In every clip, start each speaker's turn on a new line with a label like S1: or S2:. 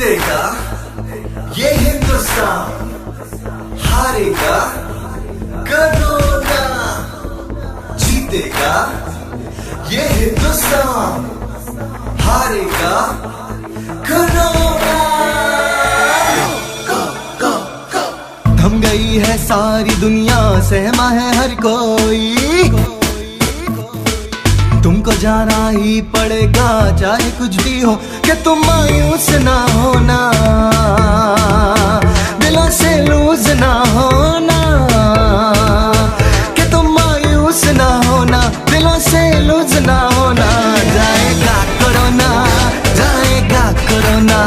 S1: जीतेगा ये हिंदुस्तान, हारेगा कोरोना। जीतेगा ये हिंदुस्तान, हारेगा कोरोना। थम गई है सारी दुनिया, सहमा है हर कोई, तुमको जाना ही पड़ेगा चाहे कुछ भी हो, कि तुम मायूस ना होना, दिलों से लूज ना होना, कि तुम मायूस ना होना, दिलों से लूज ना होना। जाएगा कोरोना, जाएगा कोरोना,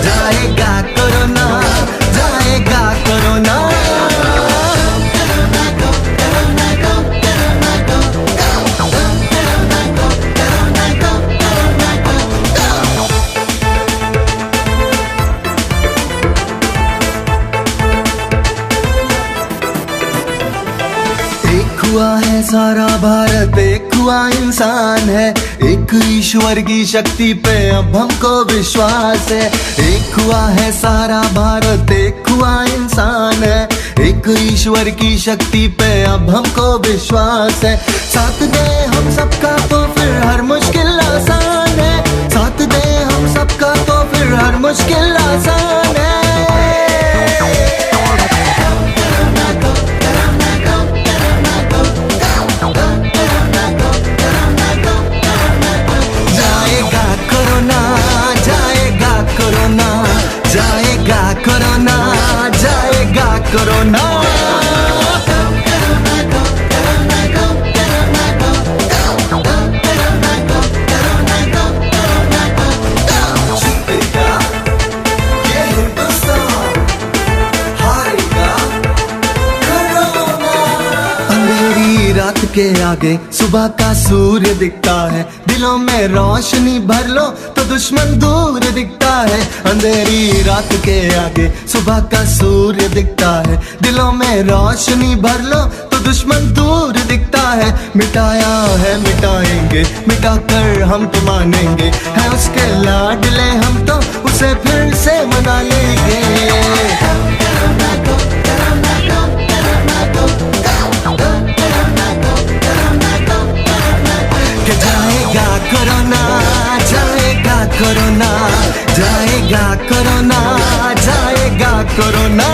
S1: जाएगा कोरोना, जाएगा कोरोना। हुआ है सारा भारत, एक हुआ इंसान है, एक ईश्वर की शक्ति पे अब हमको विश्वास है। एक हुआ है सारा भारत, एक हुआ इंसान है, एक ईश्वर की शक्ति पे अब हमको विश्वास है। साथ दे हम सबका तो फिर हर मुश्किल आसान है, साथ दे हम सबका तो फिर हर मुश्किल आसान है। जाएगा कोरोना, जाएगा कोरोना। ये हिंदुस्तान, हारेगा कोरोना। अंधेरी रात के आगे सुबह का सूर्य दिखता है, दिलों में रोशनी भर लो तो दुश्मन दूर दिखता है। अंधेरी रात के आगे सुबह का सूर्य दिखता है, दिलों में रोशनी भर लो तो दुश्मन दूर दिखता है। मिटाया है मिटाएंगे, मिटाकर हम तो मानेंगे, है उसके लाडले हम तो उसे फिर से मना लेंगे। कोरोना, जाएगा कोरोना, जाएगा कोरोना, जाएगा कोरोना।